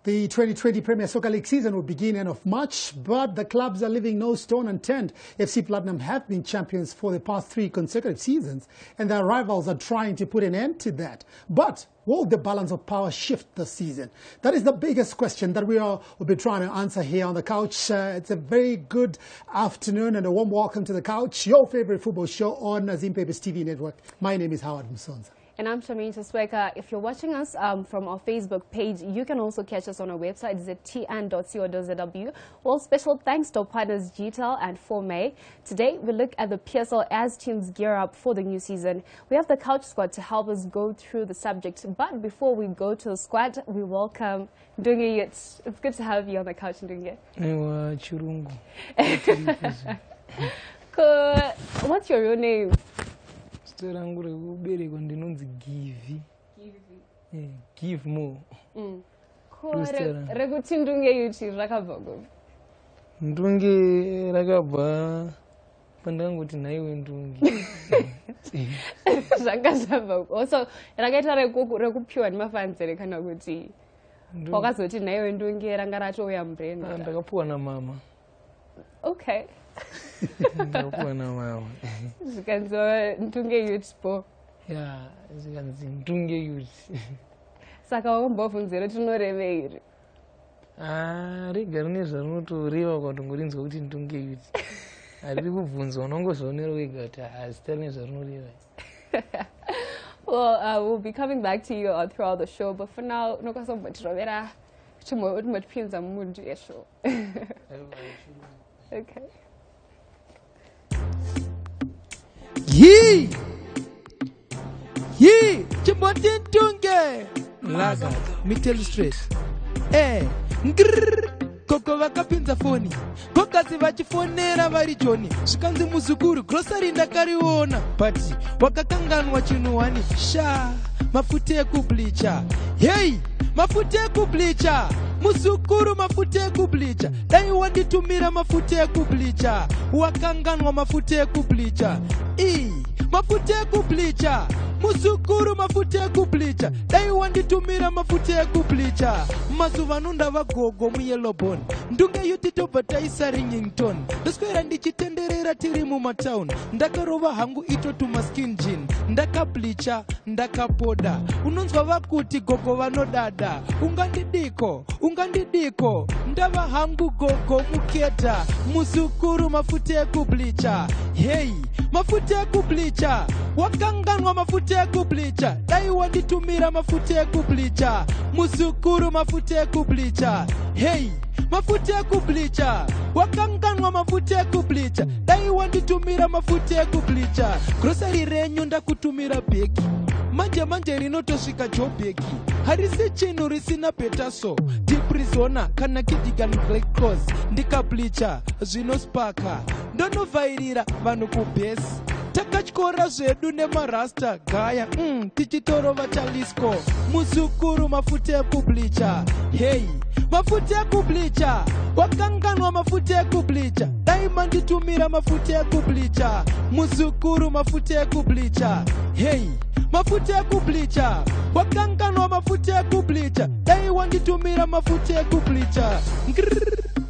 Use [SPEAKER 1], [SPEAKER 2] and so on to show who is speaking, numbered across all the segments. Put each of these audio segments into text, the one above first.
[SPEAKER 1] The 2020 Premier Soccer League season will begin end of March, but the clubs are leaving no stone unturned. FC Platinum have been champions for the past 3 consecutive seasons, and their rivals are trying to put an end to that. But will the balance of power shift this season? That is the biggest question that will be trying to answer here on The Couch. It's a very good afternoon and a warm welcome to The Couch, your favorite football show on Zimbabwe's TV network. My name is Howard Musonza.
[SPEAKER 2] And I'm Shaminta Sweka. If you're watching us from our Facebook page, you can also catch us on our website, ztn.co.zw. Well, special thanks to our partners GTEL and 4May. Today, we look at the PSL as teams gear up for the new season. We have the Couch Squad to help us go through the subject. But before we go to the squad, we welcome Ndunge. It's good to have you on the couch, Ndunge. What's your real name?
[SPEAKER 3] Give more.
[SPEAKER 2] Ndunge yuti rakabva.
[SPEAKER 3] Ndunge rakabva pandanguti naiwe Ndunge.
[SPEAKER 2] Zvakazabva. Also rakaita rekupiwa nemafanzere kana kuti wakazoti naiwe Ndunge ranga ratouya mubrand.
[SPEAKER 3] Ndakapuwa namama.
[SPEAKER 2] Okay.
[SPEAKER 3] Ndakapuwa namama.
[SPEAKER 2] Zvikanzwa Ndunge youth po.
[SPEAKER 3] Yeah, zvikanzi Ndunge youth.
[SPEAKER 2] Saka wakambobvunzira tinoreveiri.
[SPEAKER 3] Rega rine zvarunotoreva kwatongorinzwa kuti Ndunge youth. Hariri kubvunzwa unongozvionera wega kuti hazita rine zvarunoreva.
[SPEAKER 2] Well, we'll be coming back to you throughout the show, but for now, nokasombotirovera chimotipinza mundu yeshow. Okay.
[SPEAKER 3] Yee! Chimoti Ndunge! Laga, me tell you straight. Koko vakapinza foni. Kokazi vachifonera vari Joni. Zvikanzi muzukuru, grocery ndakariona. Pati, wakakanganwa chinuwani. Sha, mafuta ekubleacha. Hey, mafuta ekubleacha. Muzukuru mafuta ekubleacha. Dai wanditumira mafuta ekubleacha. Wakanganwa mafuta ekubleacha. Mafuta ekubleacha. Muzukuru mafuta ekubleacha. Dai wanditumira mafuta ekubleacha. Mazuva ndava gogo muyeloboni. Ndunge yuti tobva taisa Ringington. Ndoswera ndichitenderera tiri mumatown. Ndakarova hangu ito tumaskin jean. Ndakableacha, ndakapoda. Unonzwa vakuti gogo vanodada. Ungandidiko. Ndava hangu gogo muketa. Muzukuru mafuta ekubleacha. Hey, mafuta ekubleacha. Wakanganwa mafuta ekubleacha. Dai wanditumira mafuta ekubleacha. Muzukuru mafuta ekubleacha. Hey, mafuta ekubleacha. Wakanganwa mafuta ekubleacha. Dai wanditumira mafuta ekubleacha. Grocery renyu ndakutumira beki. Manje rinotosvika jobeki. Harisi chinhu risina petaso. Diprizona kana Kidigan Black Cross. Ndikableacha zvinospaka. Ndonovhairira vanhu kubhesi. Takachikora zvedu nemarasta gaya. Tichitorova chalisco. Muzukuru mafuta ekubleacha. Hey, mafuta ekubleacha. Wakanganwa mafuta ekubleacha. Dai manditumira mafuta ekubleacha. Muzukuru mafuta ekubleacha. Hey, mafuta ekubleacha. Wakanganwa mafuta ekubleacha. Dai wanditumira mafuta ekubleacha.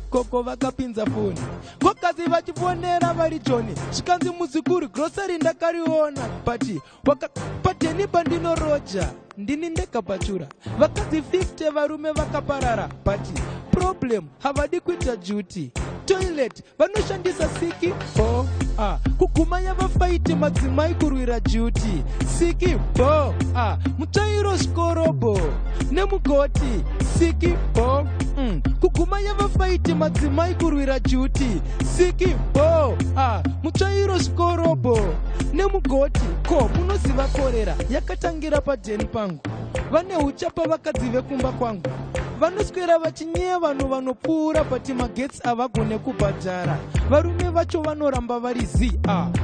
[SPEAKER 3] Koko vakapinza foni. Kokazi vachifonera vari Joni. Zvikanzi muzukuru, grocery ndakariona. Pateni pandinoroja. Ndini ndekapachura. Vakadzi 50 varume vakaparara. Problem, havadi kuita duty. Toilet, vanoshandisa siki. Kuguma yavafaiti madzimai kurwira duty. Siki, mutsvairo zvikorobo. Nemugoti, siki, kuguma yavafaiti madzimai kurwira duty. Siki, mutsvairo zvikorobo. Nemugoti, munoziva korera. Yakatangira padheni pangu. Vane huchapa vakadzi vekumba kwangu. Vanoswera vachinyeya vanhu vanopfuura pati magetsi avagone kubhadhara. Varume vacho vanoramba vari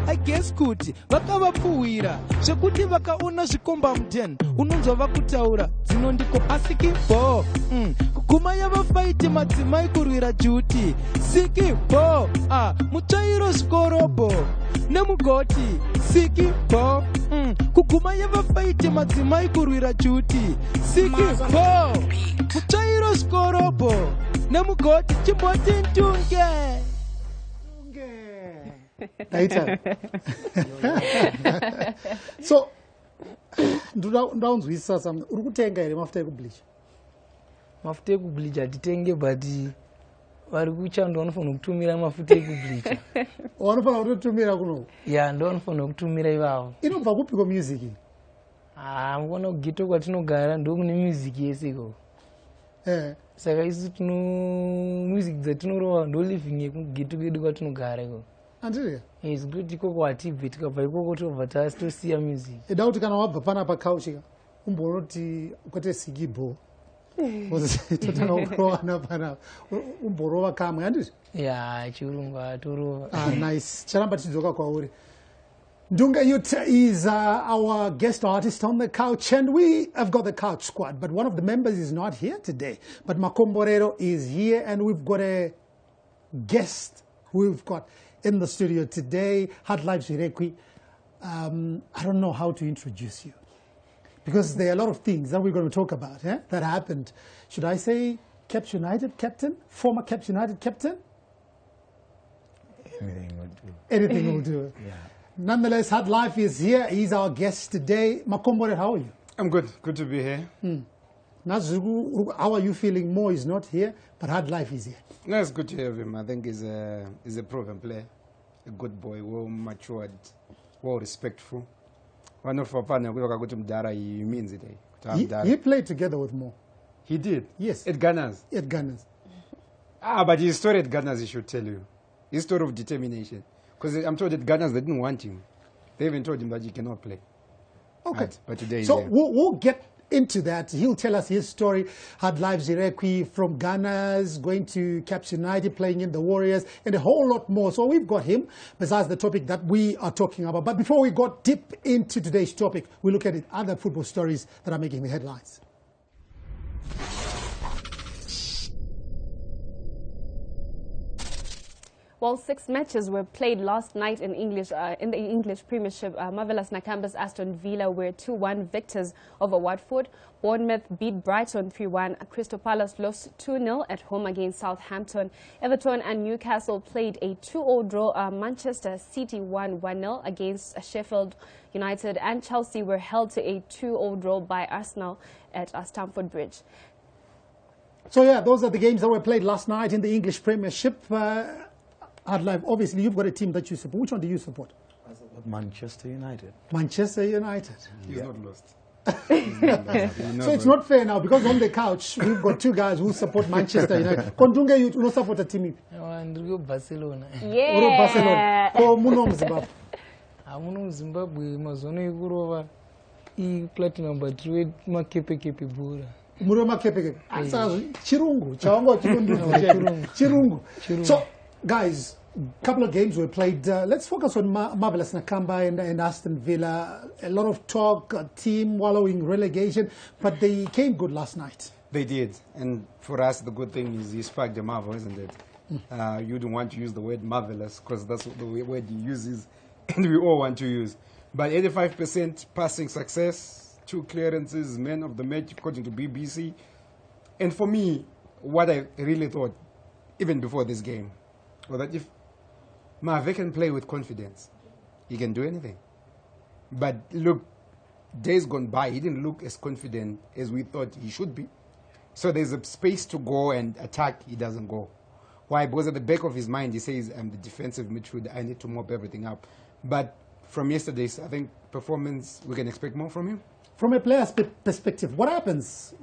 [SPEAKER 3] I guess kuti vakavapfuwira zvekuti vakaona zvikomba muden unonzwa vakutaura dzinondiko asiki bo. Kuguma yavafaiti madzimai kurwira duty. Siki bo. Mutsvairo zvikorobo. Nemugoti
[SPEAKER 4] Sikipo kuguma yavafaite madzimai kurwira chuti Sikipo kuchairo skorobo nemugoti chimboti Ndunge.
[SPEAKER 1] So ndaunzwisisa something. Uri kutenga here mafuta ekubleach?
[SPEAKER 3] Mafuta ekubleach hatitenge, but vari kuchando vanofanira kutumira mafuta ekubleach.
[SPEAKER 1] Vanofanira kutotumira kuno?
[SPEAKER 3] Ya, ndo vanofanira kutumira ivavo.
[SPEAKER 1] Inobva kupiko music?
[SPEAKER 3] Mukuona kugito kwatinogara ndo kune music yese iko. Saka isi tino music dzatinorova ndo living yekugito kedu kwatinogara iko.
[SPEAKER 1] Andiri?
[SPEAKER 3] Yes, kuti ikoko hatibve tikabva ikoko tobva tasitosiya music.
[SPEAKER 1] Eda kuti kana wabva panapa couch umbonoti kwete Sikibo. Totanga kurowana panapa. Umborova kamwe, handiti?
[SPEAKER 3] Ya, chirungu hatorova.
[SPEAKER 1] Nice. Charamba tidzoka kwauri. Ndunge is our guest artist on the couch, and we have got the Couch Squad, but one of the members is not here today. But Makomborero is here, and we've got a guest who we've got in the studio today, HIGHLANDERS Zirekwi. I don't know how to introduce you, because there are a lot of things that we're going to talk about that happened. Should I say Caps United captain, former Caps United captain?
[SPEAKER 5] Anything will do.
[SPEAKER 1] Anything will do.
[SPEAKER 5] Yeah.
[SPEAKER 1] Nonetheless, HIGHLANDERS is here. He's our guest today. Makombore, how are you?
[SPEAKER 6] I'm good. Good to be here.
[SPEAKER 1] Nazugu, how are you feeling? Mo is not here, but HIGHLANDERS is here.
[SPEAKER 6] No, it's good to have him. I think he's a proven player, a good boy, well matured, well respectful. One of our partners, he means it.
[SPEAKER 1] He played together with Mo.
[SPEAKER 6] He did?
[SPEAKER 1] Yes.
[SPEAKER 6] At Gunners?
[SPEAKER 1] At Gunners.
[SPEAKER 6] But his story at Gunners, he should tell you. His story of determination. Because I'm told that Gunners, they didn't want him. They even told him that he cannot play.
[SPEAKER 1] Okay.
[SPEAKER 6] But today
[SPEAKER 1] so we'll get into that. He'll tell us his story. HIGHLANDERS Zirekwi from Gunners, going to Caps United, playing in the Warriors, and a whole lot more. So we've got him, besides the topic that we are talking about. But before we go deep into today's topic, we look at other football stories that are making the headlines.
[SPEAKER 2] Well, 6 matches were played last night in the English Premiership. Marvelous Nakamba's Aston Villa were 2-1 victors over Watford. Bournemouth beat Brighton 3-1. Crystal Palace lost 2-0 at home against Southampton. Everton and Newcastle played a 2-0 draw. Manchester City won 1-0 against Sheffield United. And Chelsea were held to a 2-0 draw by Arsenal at Stamford Bridge.
[SPEAKER 1] So yeah, those are the games that were played last night in the English Premiership. Obviously, you've got a team that you support. Which one do you support?
[SPEAKER 5] I support Manchester United.
[SPEAKER 1] Manchester United.
[SPEAKER 6] He's not lost.
[SPEAKER 1] So it's not fair now, because on the couch, we've got 2 guys who support Manchester United. Ndunge, you don't support a team?
[SPEAKER 3] Barcelona.
[SPEAKER 1] Yeah. Barcelona. Oh, Muno Zimbabwe.
[SPEAKER 3] Muno Zimbabwe, Mazono Igurova, platinum, but red Makepe Bura.
[SPEAKER 1] Muroma Kepe. Chirungu. Chirungu. So, guys, a couple of games were played. Let's focus on Marvelous Nakamba and Aston Villa. A lot of talk, team wallowing relegation, but they came good last night.
[SPEAKER 6] They did. And for us, the good thing is he sparked the marvel, isn't it? You don't want to use the word marvelous because that's what the word he uses and we all want to use. But 85% passing success, 2 clearances, man of the match according to BBC. And for me, what I really thought, even before this game, was that if Marve can play with confidence, he can do anything. But look, days gone by, he didn't look as confident as we thought he should be. So there's a space to go and attack, he doesn't go. Why? Because at the back of his mind, he says, I'm the defensive midfielder, I need to mop everything up. But from yesterday's, I think, performance, we can expect more from him.
[SPEAKER 1] From a player's perspective, what happens?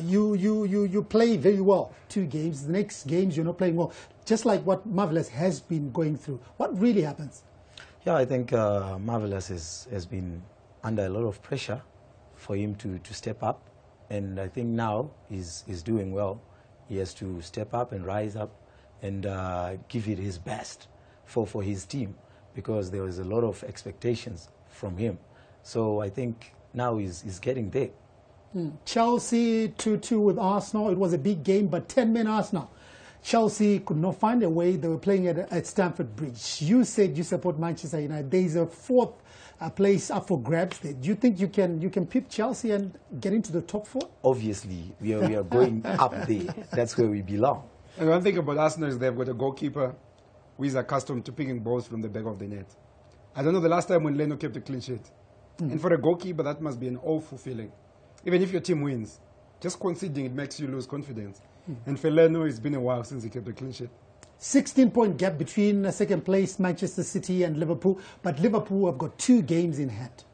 [SPEAKER 1] You play very well 2 games. The next games, you're not playing well. Just like what Marvelous has been going through. What really happens?
[SPEAKER 5] Yeah, I think Marvelous has been under a lot of pressure for him to step up. And I think now he's doing well. He has to step up and rise up and give it his best for his team, because there was a lot of expectations from him. So I think now he's getting there.
[SPEAKER 1] Chelsea 2-2 with Arsenal. It was a big game, but 10-man Arsenal Chelsea could not find a way. They were playing at Stamford Bridge. You said you support Manchester United. There is a fourth place up for grabs there. Do you think you can pip Chelsea and get into the top four?
[SPEAKER 5] Obviously, we are going up there. That's where we belong.
[SPEAKER 6] And one thing about Arsenal is they've got a goalkeeper who is accustomed to picking balls from the back of the net. I don't know the last time when Leno kept a clean sheet. And for a goalkeeper, that must be an awful feeling. Even if your team wins, just conceding, it makes you lose confidence. And for Leno, it's been a while since he kept a clean sheet.
[SPEAKER 1] 16-point gap between second place Manchester City and Liverpool, but Liverpool have got 2 games in hand.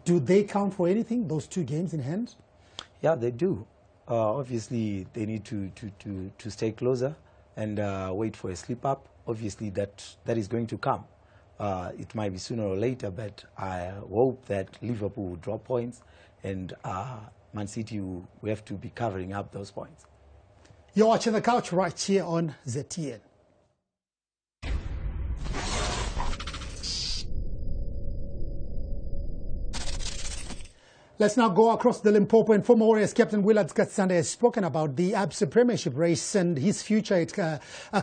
[SPEAKER 1] Do they count for anything, those 2 games in hand?
[SPEAKER 5] Yeah, they do. Obviously, they need to stay closer and wait for a slip up. Obviously, that is going to come. It might be sooner or later, but I hope that Liverpool will drop points and Man City will have to be covering up those points.
[SPEAKER 1] You're watching The Couch right here on ZTN. Let's now go across the Limpopo, and former Warriors captain Willard Katsande has spoken about the ABSA Premiership race and his future at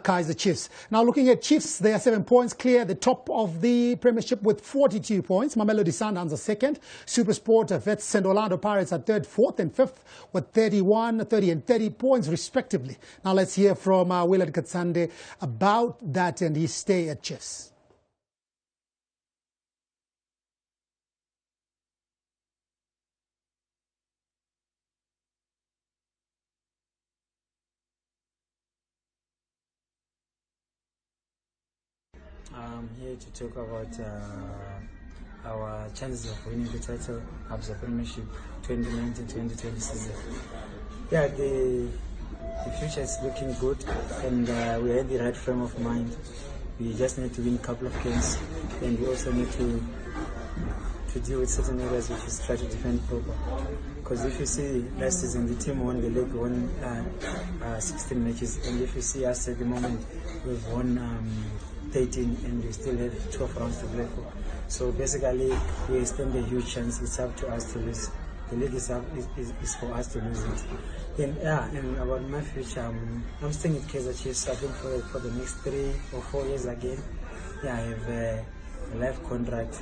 [SPEAKER 1] Kaizer Chiefs. Now looking at Chiefs, they are 7 points clear at the top of the Premiership with 42 points. Mamelodi Sundowns are second. SuperSport, Vets and Orlando Pirates are third, fourth and fifth with 31, 30 and 30 points respectively. Now let's hear from Willard Katsande about that and his stay at Chiefs.
[SPEAKER 7] I'm here to talk about our chances of winning the title of the Premiership 2019-2020 season. Yeah, the future is looking good, and we are in the right frame of mind. We just need to win a couple of games, and we also need to deal with certain areas which is try to defend proper. Because if you see last season, the team won the league, won 16 matches, and if you see us at the moment, we've won 13 and we still have 12 rounds to play for. So basically, we stand a huge chance. It's up to us to lose. The league is for us to lose it. And about my future, I'm staying at Kaizer Chiefs. I think for the next 3 or 4 years again. Yeah, I have a life contract.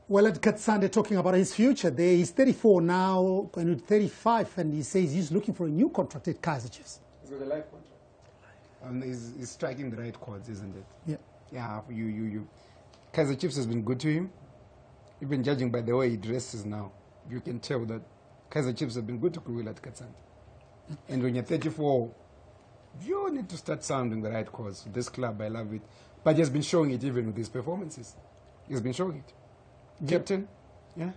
[SPEAKER 1] Willard Katsande talking about his future there. He's 34 now, going to 35, and he says he's looking for a new contract at Kaizer Chiefs.
[SPEAKER 6] He's got a life contract. And he's striking the right chords, isn't it?
[SPEAKER 1] Yeah.
[SPEAKER 6] Yeah, Kaizer Chiefs has been good to him. Even judging by the way he dresses now, you can tell that Kaizer Chiefs have been good to Willard Katsande. And when you're 34, you need to start sounding the right chords. This club, I love it. But he has been showing it even with his performances. He's been showing it. Captain, yeah?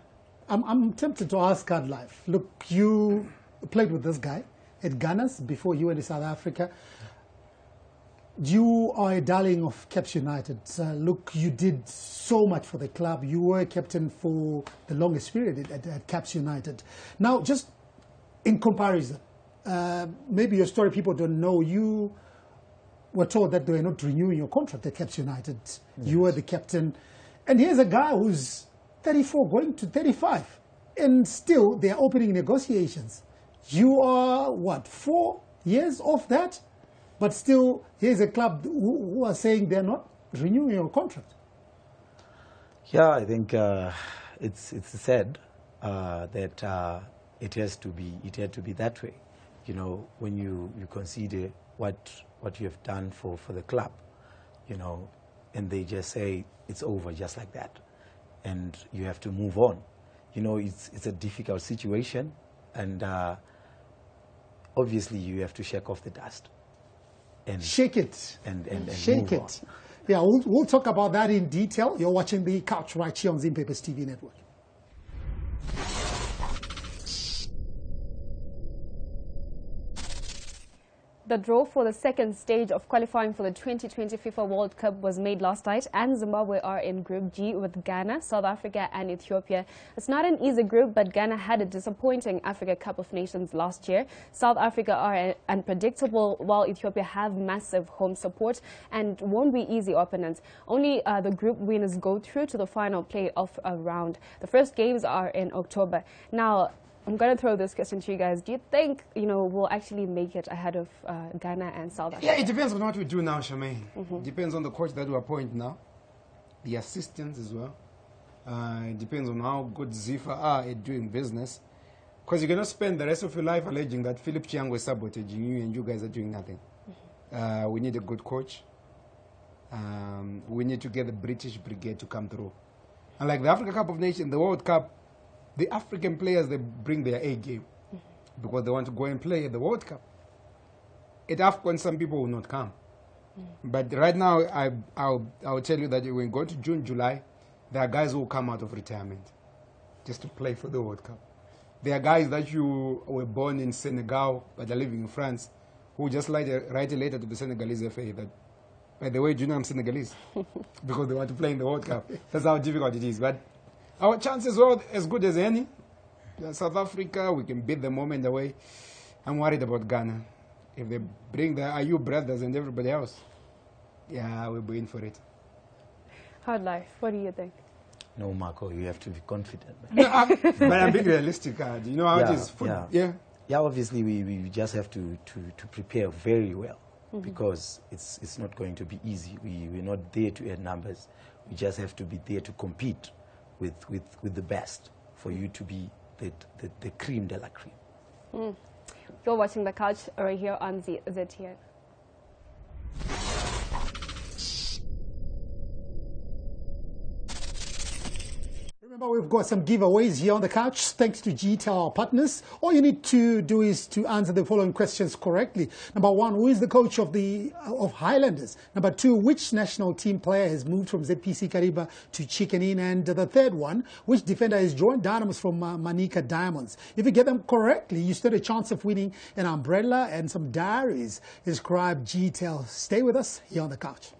[SPEAKER 1] I'm tempted to ask Card Life. Look, you played with this guy at Ghana's before you went to South Africa. You are a darling of Caps United. Look, you did so much for the club. You were captain for the longest period at Caps United. Now, just in comparison, maybe your story people don't know, you were told that they were not renewing your contract at Caps United. Yes. You were the captain. And here's a guy who's 34 going to 35. And still, they're opening negotiations. You are, what, 4 years off that? But still, here's a club who are saying they're not renewing your contract.
[SPEAKER 5] Yeah, I think it's said that it had to be that way. You know, when you consider what you have done for the club, you know, and they just say it's over just like that, and you have to move on. You know, it's a difficult situation, and obviously you have to shake off the dust. And
[SPEAKER 1] shake it.
[SPEAKER 5] And
[SPEAKER 1] shake it. On. Yeah, we'll talk about that in detail. You're watching The Couch right here on Zimbabwe's TV network.
[SPEAKER 2] The draw for the second stage of qualifying for the 2020 FIFA World Cup was made last night, and Zimbabwe are in Group G with Ghana, South Africa and Ethiopia. It's not an easy group, but Ghana had a disappointing Africa Cup of Nations last year. South Africa are unpredictable, while Ethiopia have massive home support and won't be easy opponents. Only the group winners go through to the final playoff round. The first games are in October. Now, I'm going to throw this question to you guys. Do you think, we'll actually make it ahead of Ghana and South Africa?
[SPEAKER 6] Yeah, it depends on what we do now, Charmaine. It depends on the coach that we appoint now, the assistants as well. It depends on how good Zifa are at doing business. Because you cannot spend the rest of your life alleging that Philip Chiang was sabotaging you and you guys are doing nothing. We need a good coach. We need to get the British Brigade to come through. And like the Africa Cup of Nations, the World Cup, the African players, they bring their A game because they want to go and play at the World Cup. At AFCON, some people will not come. But right now, I'll tell you that when we go to June, July, there are guys who will come out of retirement just to play for the World Cup. There are guys that you were born in Senegal but are living in France who just write a letter to the Senegalese FA that, by the way, do you know I'm Senegalese? Because they want to play in the World Cup. That's how difficult it is. But our chances are as good as any. South Africa, we can beat the moment away. I'm worried about Ghana. If they bring the IU brothers and everybody else, yeah, we'll be in for it. Hard life. What do you think?
[SPEAKER 5] No, Marco, you have to be confident.
[SPEAKER 6] No, but I'm being realistic. You know how it is.
[SPEAKER 5] Yeah, obviously, we just have to prepare very well because it's not going to be easy. We're not there to add numbers. We just have to be there to compete with the best for you to be the cream de la cream.
[SPEAKER 2] You're watching The Couch right here on ZTN.
[SPEAKER 1] Remember, we've got some giveaways here on The Couch, thanks to GTEL, our partners. All you need to do is to answer the following questions correctly. Number 1, who is the coach of Highlanders? Number 2, which national team player has moved from ZPC KARIBA to Chicken Inn? And the third one, which defender has joined DYNAMOS from MANICA Diamonds? If you get them correctly, you stand a chance of winning an umbrella and some diaries. Inscribe GTEL. Stay with us here on The Couch.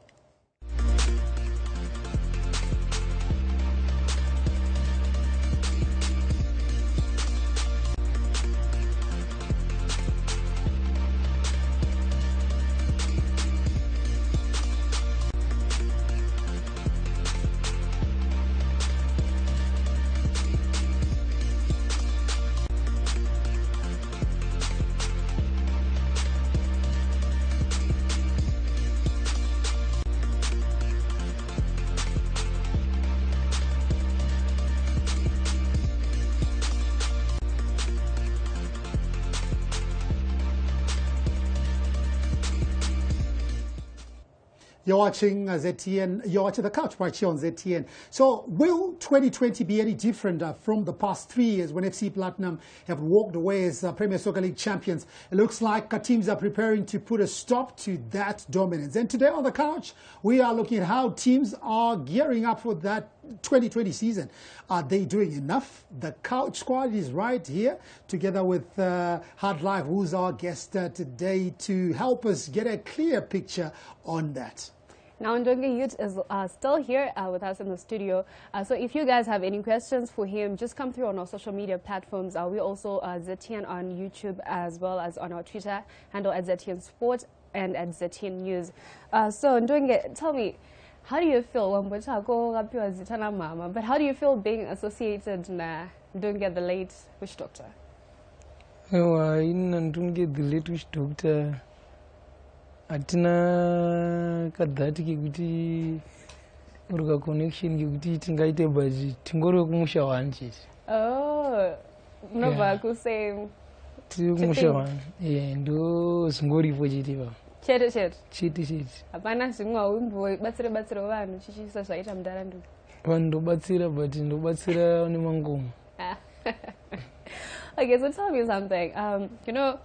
[SPEAKER 1] You're watching ZTN, you're watching The Couch right here on ZTN. So will 2020 be any different from the past 3 years when FC Platinum have walked away as Premier Soccer League champions? It looks like teams are preparing to put a stop to that dominance. And today on The Couch, we are looking at how teams are gearing up for that 2020 season. Are they doing enough? The Couch Squad is right here together with Hard Life, who's our guest today, to help us get a clear picture on that.
[SPEAKER 2] Now, Ndunge Youth is still here with us in the studio. So if you guys have any questions for him, just come through on our social media platforms. We also ZTN on YouTube as well as on our Twitter handle at ZTN Sport and at ZTN News. So Ndunge, tell me, how do you feel but how do you feel being associated with Ndunge, the late witch doctor?
[SPEAKER 3] Ndunge, the late witch doctor, atina kadhati kekuti uruka connection kekuti tingaite baji tingori kumusha wanje.
[SPEAKER 2] Oh, unobva kusame.
[SPEAKER 3] Tiri kumusha wanje. Ndo zingoripo chitipa. Chete.
[SPEAKER 2] Hapana zvimwe umbobatsira vanhu chichisa zvaita mudhara Ndunge.
[SPEAKER 3] Vanhu ndobatsira but ndobatsira nemangomo.
[SPEAKER 2] Okay, so tell me something. You know,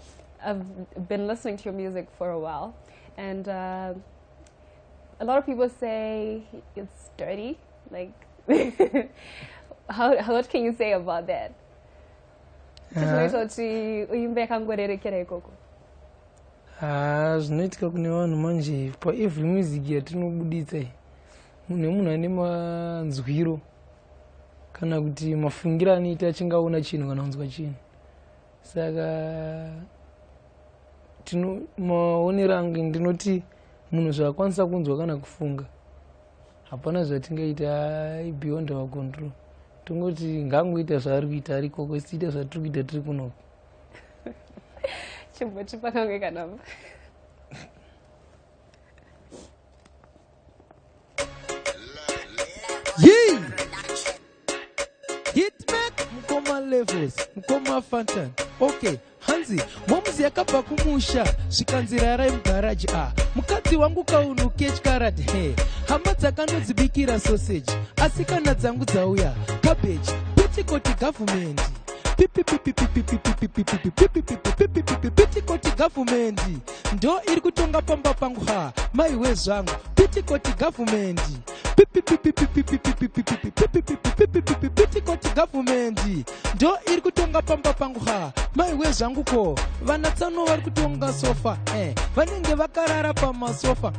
[SPEAKER 2] I've been listening to your music for a while, and a lot of people say it's dirty. Like, what can you say about that?
[SPEAKER 3] Zvinoitika kune vanhu manje paevhri music yatinobuditsa mune munhu ane manzwiro kana kuti mafungiro anoita achingaona chinhu kana kunzwa chinhu. Saka maonero angu ndinoti munhu zvaakwanisa kunzwa kana kufunga hapana zvatingaita beyond our control. tongoti ngangoita zvaari kuita ari koko siita zvatiri kuita tiri kunoko.
[SPEAKER 2] Chimbochipa kange kanamba.
[SPEAKER 4] Yee! Hitmaker mukoma levels, mukoma Fantan. Okay, Hanzi, momuzi yakabva kumusha, svikanzira rai mugaraji mukadzi wangu kaunu kechkarati hama dzakandodzibikira sausage, asi kana dzangu dzauya cabbage, petikoti government. Pitikoti government ndo iri kutonga pamba pangu mai wezvangu pitikoti government pitikoti government ndo iri kutonga pamba pangu mai wezvangu ko vana tsano vari kutonga sofa vanenge vakarara pamasofa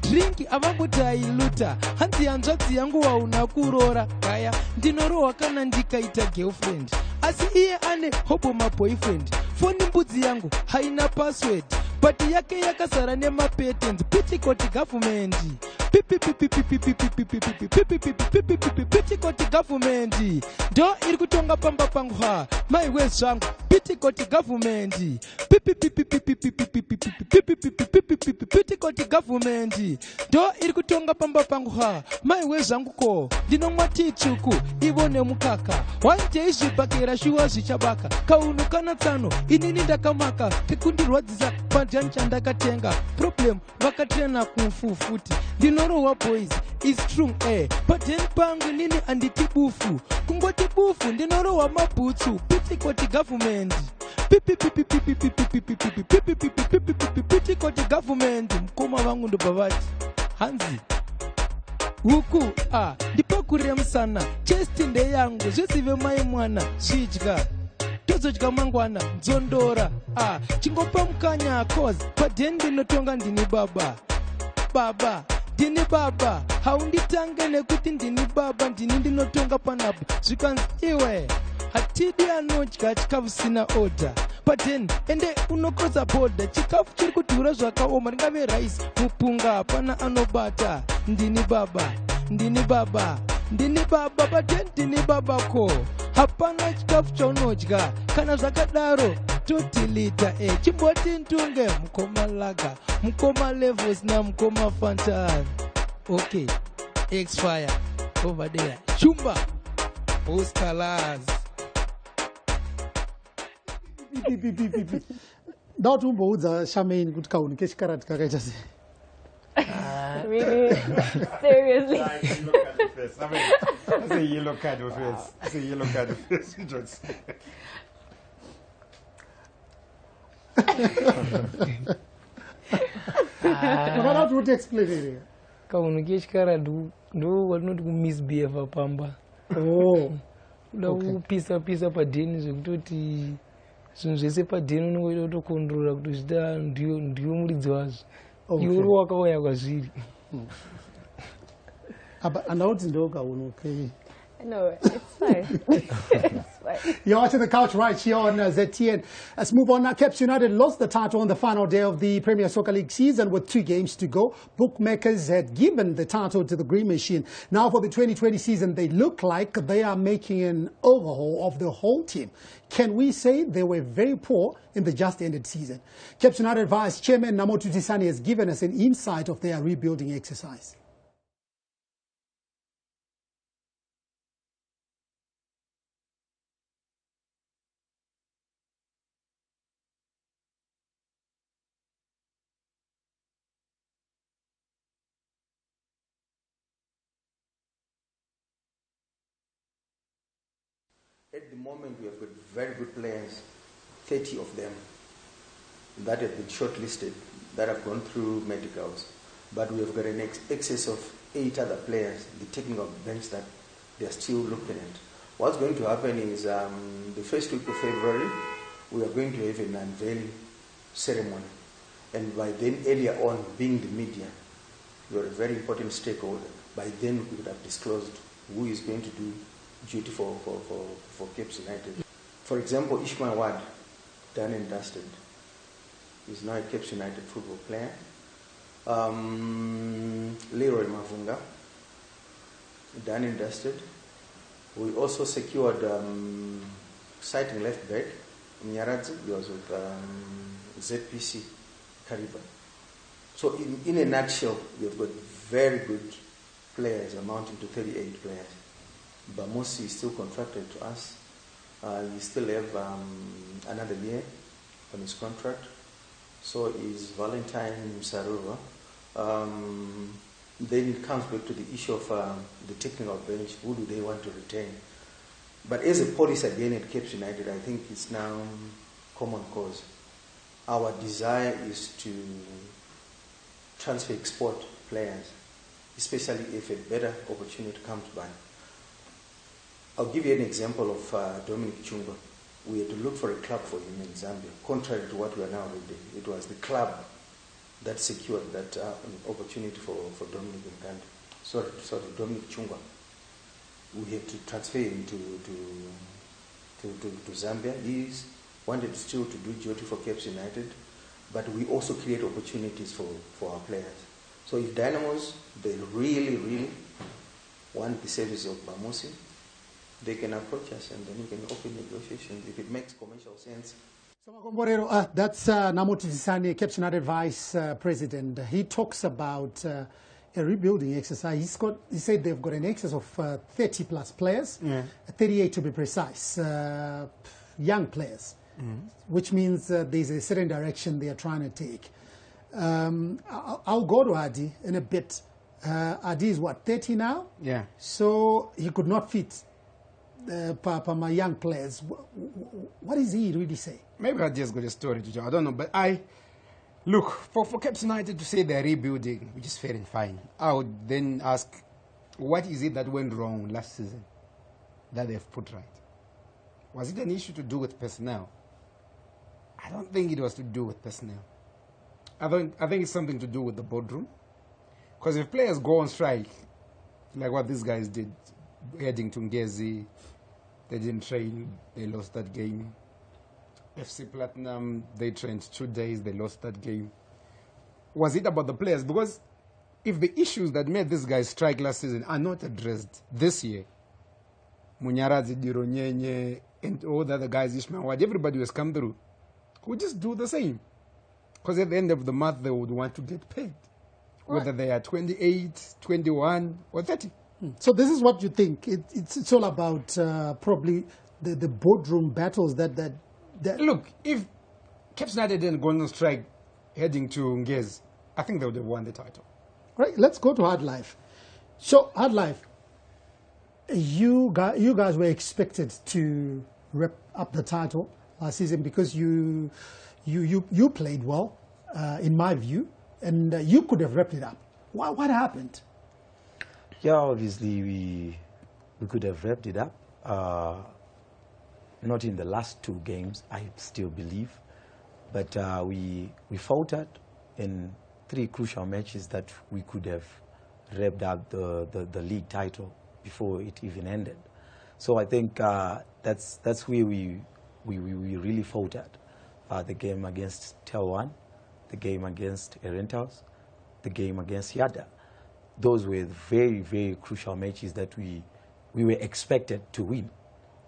[SPEAKER 4] drinki avangotailuta hanzi hanzvadzi yangu wauna kurora gaya ndinorohwa kana ndikaita girlfriend asi iye ane hobo maboyfriend foni mbudzi yangu haina password but yake yakazara nemapatents pitikoti government pitikoti government ndo iri kutonga pamba pangu mai wezvangu pitikoti government pitikoti government ndo iri kutonga pamba pangu mai wezvangu ko ndinomwa tii tsvuku ivo nemukaka one day zvibhakera shuwa zvichabaka kaunu kana tsano inini ndakamaka kekundirwadzisa padhani chandakatenga problem vakatrena kumfufuti ndinorohwa boys is true padhani pangu nini handiti bufu kungoti bufu ndinorohwa mabhutsu pitikoti government pitikoti government mukoma vangu ndobva vati hanzi huku ndipakurire musana chesti ndeyangu zvizive mai mwana zvidya tozodya mangwana nzondora chingopa mukanya cause padheni ndinotonga ndini baba ndini baba haunditange nekuti ndini baba ndini ndinotonga panapo zvikanzi iwe hatidi anodya chikafu sina oda padheni ende unokoza bhodha chikafu chiri kudhura zvakaoma ringave raisi mupunga hapana anobata ndini baba padheni ndini baba ko hapana chikafu chaunodya kana zvakadaro totilita chimboti Ndunge mukoma laga mukoma levels namukoma Fantan. Okay, X-Fire over there chumba posters
[SPEAKER 1] ndatumboudza Charmaine kuti kauni kechikarati kakaita sei.
[SPEAKER 2] Really? Seriously?
[SPEAKER 6] That's a yellow card of face. It's a yellow card of face.
[SPEAKER 1] How to explain it?
[SPEAKER 3] Kaunu kechikarati ndo watinoti kumisbehave pamba. Kuda kupisa padheni zvekutoti zvinhu zvese padheni unongoita kutokondorora kuti zvita ndiyo muridzi wazvo iwe uri wakauya kwazviri.
[SPEAKER 1] Andauti ndo kaunu okay.
[SPEAKER 2] No, it's fine. It's fine.
[SPEAKER 1] You're watching The Couch right here on ZTN. Let's move on now. Caps United lost the title on the final day of the Premier Soccer League season with 2 games to go. Bookmakers had given the title to the Green Machine. Now for the 2020 season, they look like they are making an overhaul of the whole team. Can we say they were very poor in the just ended season? Caps United Vice Chairman Namotu Tisani has given us an insight of their rebuilding exercise.
[SPEAKER 8] At the moment, we have got very good players, 30 of them, that have been shortlisted, that have gone through medicals. But we have got an excess of 8 other players, the technical bench, that they are still looking at. What's going to happen is the first week of February, we are going to have an unveiling ceremony. And by then, earlier on, being the media, you are a very important stakeholder. By then, we would have disclosed who is going to do duty for Caps United. For example, Ishmael Ward, done and dusted, is now a Caps United football player. Leroy Mavunga, done and dusted. We also secured sighting left back. Nyaradzi was with ZPC KARIBA. So in a nutshell, we've got very good players amounting to 38 players. Bamosi is still contracted to us. We still have another year on his contract. So is Valentine Sarova. Then it comes back to the issue of the technical bench. Who do they want to retain? But as a policy again at Cape United, I think it's now common cause. Our desire is to transfer export players, especially if a better opportunity comes by. I'll give you an example of Dominic Chumba. We had to look for a club for him in Zambia, contrary to what we are now reading. It was the club that secured that opportunity for Dominic Ndunge. Sorry, Dominic Chumba. We had to transfer him to Zambia. He wanted still to do duty for Cape United, but we also create opportunities for our players. So if Dynamos, they really, really want the service of Bamosi, they can approach us and then we can open negotiations if it makes commercial sense.
[SPEAKER 1] So, that's Namuti Tisani, Cape United Vice President. He talks about a rebuilding exercise. He said they've got an excess of 30 plus players, 38 to be precise, young players, which means there's a certain direction they are trying to take. I'll go to Adi in a bit. Adi is what, 30 now?
[SPEAKER 6] Yeah.
[SPEAKER 1] So he could not fit my young players. What does he really say?
[SPEAKER 6] Maybe I just got a story to tell. I don't know, but look, for Cape United to say they're rebuilding, which is fair and fine, I would then ask, what is it that went wrong last season that they've put right? Was it an issue to do with personnel? I don't think it was to do with personnel. I think it's something to do with the boardroom. Because if players go on strike, like what these guys did, heading to Ngezi, they didn't train, they lost that game. FC Platinum, they trained 2 days, they lost that game. Was it about the players? Because if the issues that made these guys strike last season are not addressed this year, Munyarazi, Dironyenye, and all the other guys, Ishmael, everybody was come through, would just do the same. Because at the end of the month, they would want to get paid, whether they are 28, 21, or 30.
[SPEAKER 1] So this is what you think. It's all about probably the boardroom battles that...
[SPEAKER 6] Look, if Cape United didn't go on strike heading to Ngezi, I think they would have won the title.
[SPEAKER 1] Right, let's go to Hard Life. So, Hard Life, you guys were expected to rep up the title last season because you played well, in my view, and you could have repped it up. What happened?
[SPEAKER 5] Yeah, obviously we could have wrapped it up. Not in the last 2 games, I still believe, but we faltered in 3 crucial matches that we could have wrapped up the league title before it even ended. So I think that's where we really faltered. The game against Tel1, the game against Rentals, the game against Yada. Those were very, very crucial matches that we were expected to win,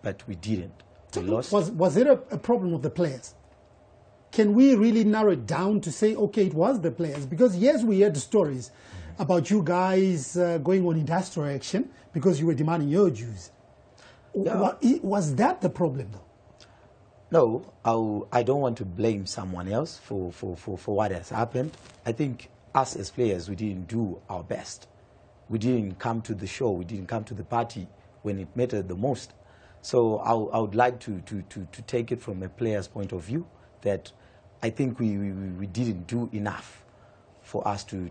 [SPEAKER 5] but we didn't. We lost.
[SPEAKER 1] Was it a problem of the players? Can we really narrow it down to say, okay, it was the players? Because yes, we heard stories about you guys going on industrial action because you were demanding your dues. Yeah. Was that the problem, though?
[SPEAKER 5] No, I don't want to blame someone else for what has happened. I think us as players, we didn't do our best. We didn't come to the show. We didn't come to the party when it mattered the most. So I would like to take it from a player's point of view that I think we didn't do enough for us to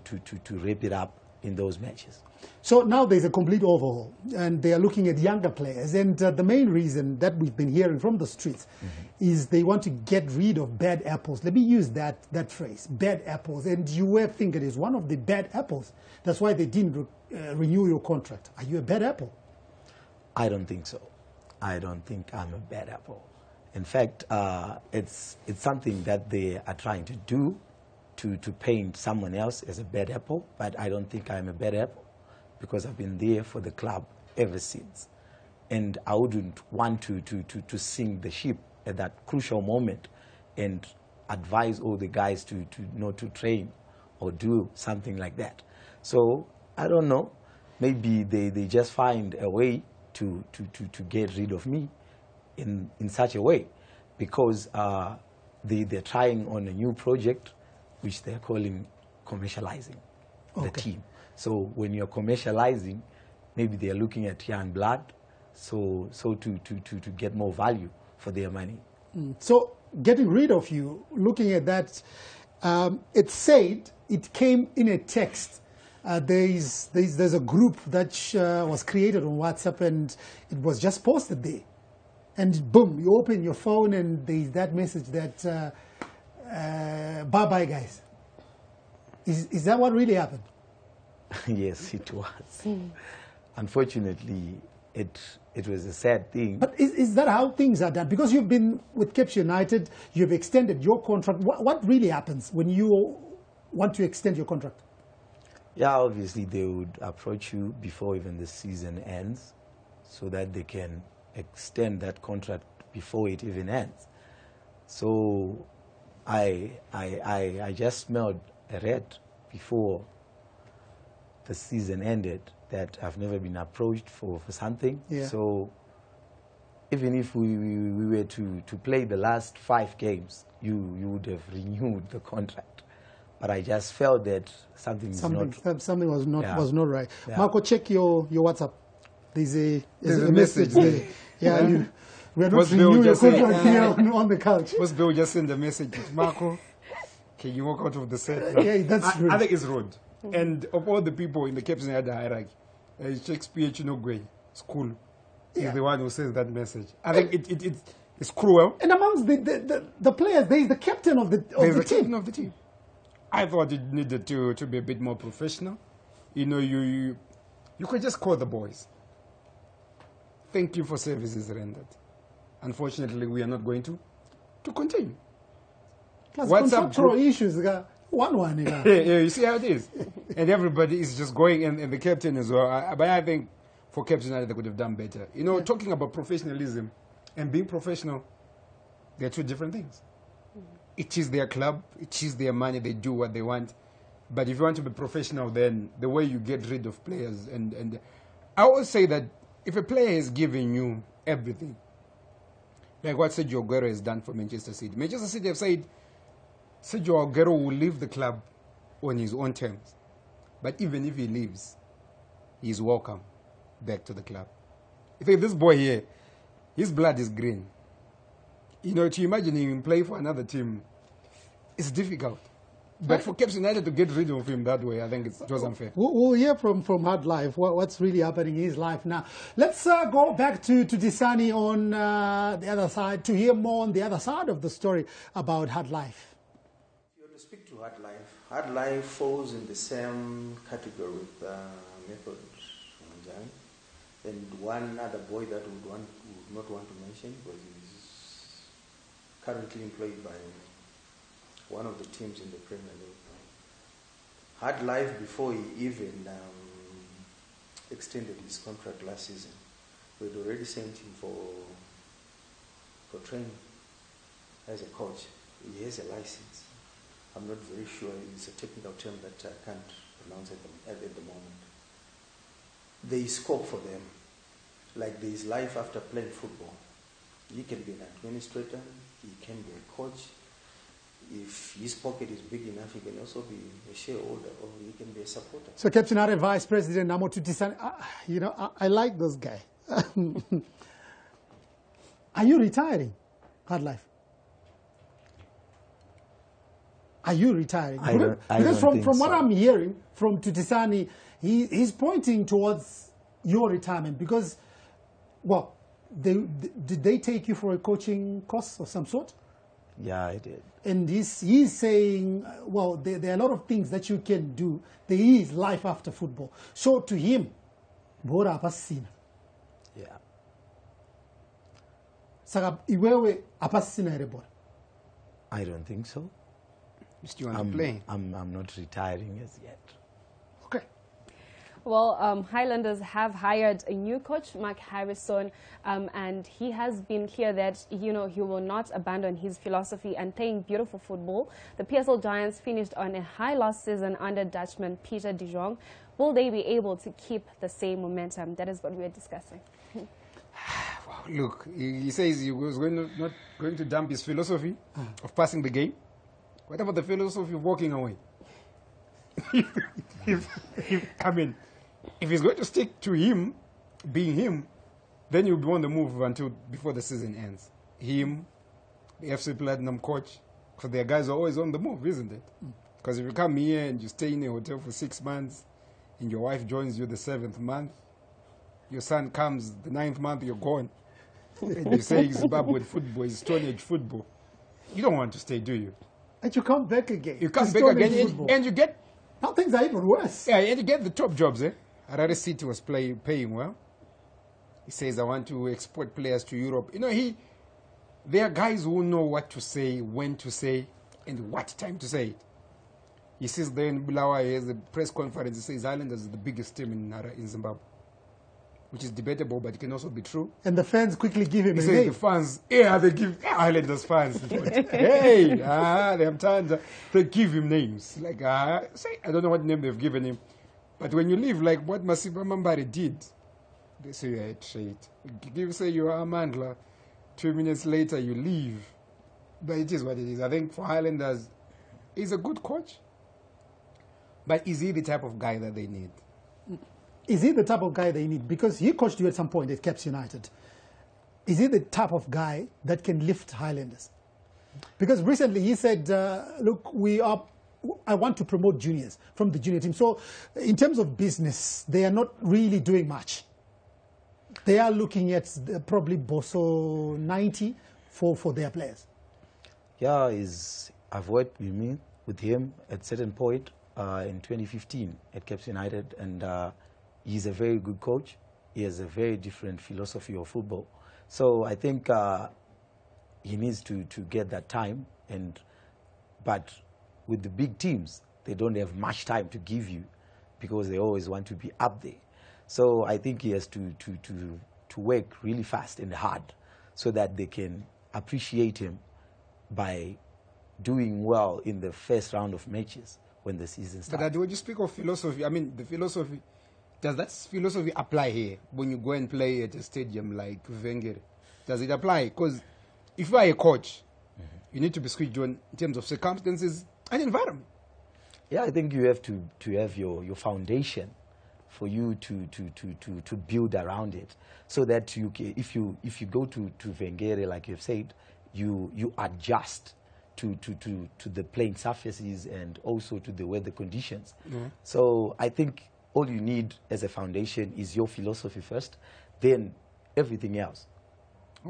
[SPEAKER 5] wrap it up in those matches.
[SPEAKER 1] So now there's a complete overhaul, and they are looking at younger players. And the main reason that we've been hearing from the streets is they want to get rid of bad apples. Let me use that phrase, bad apples. And you were thinking it is one of the bad apples. That's why they didn't renew your contract. Are you a bad apple?
[SPEAKER 5] I don't think so. I don't think I'm a bad apple. In fact, it's something that they are trying to do to paint someone else as a bad apple, but I don't think I'm a bad apple because I've been there for the club ever since. and I wouldn't want to sink the ship at that crucial moment and advise all the guys to not to train or do something like that. So I don't know, maybe they just find a way to get rid of me in such a way, because they're trying on a new project which they're calling commercializing the team. So when you're commercializing, maybe they're looking at young blood, so to get more value for their money.
[SPEAKER 1] So getting rid of you, looking at that, it said it came in a text. There's a group that was created on WhatsApp, and it was just posted there. And boom, you open your phone and there's that message that, bye-bye, guys. Is that what really happened?
[SPEAKER 5] Yes, it was. Unfortunately, it was a sad thing.
[SPEAKER 1] But is that how things are done? Because you've been with Cape United, you've extended your contract. What really happens when you want to extend your contract?
[SPEAKER 5] Yeah, obviously they would approach you before even the season ends, so that they can extend that contract before it even ends. So I just smelled a red before the season ended that I've never been approached for something.
[SPEAKER 1] Yeah.
[SPEAKER 5] So even if we were to play the last 5 games, you would have renewed the contract. But I just felt that something was not
[SPEAKER 1] right.
[SPEAKER 5] Yeah.
[SPEAKER 1] Marco, check your WhatsApp. There's a message
[SPEAKER 6] there.
[SPEAKER 1] there. Yeah, we are not renewing your contract here on the couch.
[SPEAKER 6] Was Bill just send a message? Marco, can you walk out of the set?
[SPEAKER 1] Yeah, that's rude.
[SPEAKER 6] I think it's rude. And of all the people in the Cape United hierarchy, Shakespeare Chinogwe School is the one who sends that message. I think it's cruel.
[SPEAKER 1] And amongst the players, there is the captain of the
[SPEAKER 6] Captain of the team. I thought it needed to be a bit more professional. You know, you could just call the boys. Thank you for services rendered. Unfortunately, we are not going to continue.
[SPEAKER 1] Plus contractual issues, one.
[SPEAKER 6] Yeah, you see how it is. And everybody is just going, and the captain as well. But I think for Cape United, they could have done better. You know, talking about professionalism and being professional, they're 2 different things. It is their club, it is their money, they do what they want. But if you want to be professional, then the way you get rid of players, and I always say that if a player is giving you everything, like what Sergio Aguero has done for Manchester City. Manchester City have said Sergio Aguero will leave the club on his own terms. But even if he leaves, he's welcome back to the club. You think this boy here, his blood is green. You know, to imagine him play for another team, it's difficult. But for Cape United to get rid of him that way, I think it was unfair.
[SPEAKER 1] We'll hear from Hard Life what's really happening in his life now. Let's go back to Disani on the other side to hear more on the other side of the story about Hard Life.
[SPEAKER 8] If you want to speak to Hard Life falls in the same category with Method Ndunge. And one other boy that would not want to mention, because he's currently employed by one of the teams in the Premier League. Hard Life, before he even extended his contract last season, we had already sent him for training as a coach. He has a license. I'm not very sure. It's a technical term that I can't pronounce at the moment. There is scope for them. Like there is life after playing football. He can be an administrator. He can be a coach. If his pocket is big enough, he can also be a shareholder, or he can be a supporter.
[SPEAKER 1] So, Captain United Vice President Namotu Tisani, you know, I like this guy. Are you retiring, Hard Life? Are you retiring? Because from what I'm hearing from Tutisani, he's pointing towards your retirement because, well, did they take you for a coaching course of some sort?
[SPEAKER 5] Yeah, I did.
[SPEAKER 1] And he's saying, well, there are a lot of things that you can do. There is life after football. So to him, bora apasina.
[SPEAKER 5] Yeah.
[SPEAKER 1] Saka iwewe apasina erebora.
[SPEAKER 5] I don't think so.
[SPEAKER 6] I'm playing.
[SPEAKER 5] I'm not retiring as yet.
[SPEAKER 1] Okay.
[SPEAKER 2] Well, Highlanders have hired a new coach, Mark Harrison, and he has been clear that, he will not abandon his philosophy and playing beautiful football. The PSL Giants finished on a high last season under Dutchman Peter de Jong. Will they be able to keep the same momentum? That is what we are discussing.
[SPEAKER 6] Look, he says he was not going to dump his philosophy of passing the game. What about the philosophy of walking away? I mean, if he's going to stick to him, being him, then you'll be on the move until before the season ends. Him, the FC Platinum coach, because their guys are always on the move, isn't it? Because if you come here and you stay in a hotel for 6 months, and your wife joins you the 7th month, your son comes the 9th month, you're gone. And you say Zimbabwe football is Stone Age football. You don't want to stay, do you?
[SPEAKER 1] And you come back again.
[SPEAKER 6] You come back again and you get...
[SPEAKER 1] Now things are even worse.
[SPEAKER 6] Yeah, and you get the top jobs, eh? Harare City was paying well. He says, I want to export players to Europe. There are guys who know what to say, when to say, and what time to say it. He says there in Bulawayo, he has a press conference, he says Highlanders is the biggest team in Zimbabwe. Which is debatable, but it can also be true.
[SPEAKER 1] And the fans quickly give him a
[SPEAKER 6] name. The fans, they give Highlanders fans. Hey, them times they give him names. Like, I don't know what name they've given him. But when you leave, like what Masiba Mambari did, they say you're a trait. You say you're a Mandla, 2 minutes later you leave. But it is what it is. I think for Highlanders, he's a good coach. But is he the type of guy that they need?
[SPEAKER 1] Is he the type of guy they need? Because he coached you at some point at Caps United. Is he the type of guy that can lift Highlanders? Because recently he said, look, I want to promote juniors from the junior team. So in terms of business, they are not really doing much. They are looking at probably Bosso 90 for their players.
[SPEAKER 5] Yeah, I've worked with him at a certain point in 2015 at Caps United, and he's a very good coach. He has a very different philosophy of football. So I think he needs to get that time. But with the big teams, they don't have much time to give you because they always want to be up there. So I think he has to work really fast and hard so that they can appreciate him by doing well in the first round of matches when the season starts.
[SPEAKER 6] But when you speak of philosophy, I mean, the philosophy, does that philosophy apply here when you go and play at a stadium like Wenger? Does it apply? Because if you are a coach, you need to be switched on in terms of circumstances and environment.
[SPEAKER 5] Yeah, I think you have to have your foundation for you to build around it, so that if you go to Wenger, like you've said, you adjust to the playing surfaces and also to the weather conditions. So I think all you need as a foundation is your philosophy first, then everything else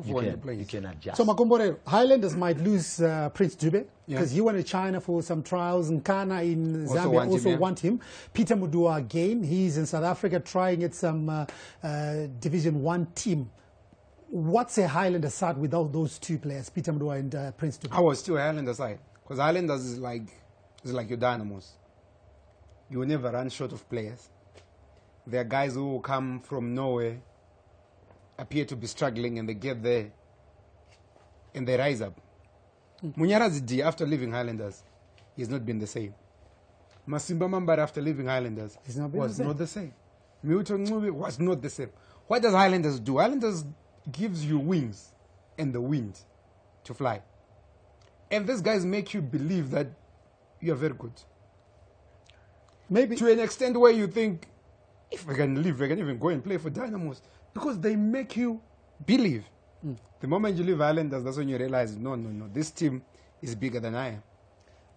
[SPEAKER 5] you can adjust.
[SPEAKER 1] So Makombore, Highlanders might lose Prince Dube because he went to China for some trials, and Kana in Zambia also want him. Peter Mudua again, he's in South Africa trying at some Division 1 team. What's a Highlander side without those two players, Peter Mudua and Prince Dube?
[SPEAKER 6] I was still a Highlander side, because Highlanders is like your Dynamos. You will never run short of players. There are guys who come from nowhere, appear to be struggling, and they get there and they rise up. Munyarazi D, after leaving Highlanders, he's not been the same. Masimba Mambari, after leaving Highlanders, was not the same. Milton Ngube was not the same. What does Highlanders do? Highlanders gives you wings and the wind to fly. And these guys make you believe that you are very good. Maybe to an extent where you think, if we can leave, we can even go and play for Dynamos. Because they make you believe. The moment you leave Highlanders, that's when you realize, no, this team is bigger than I am.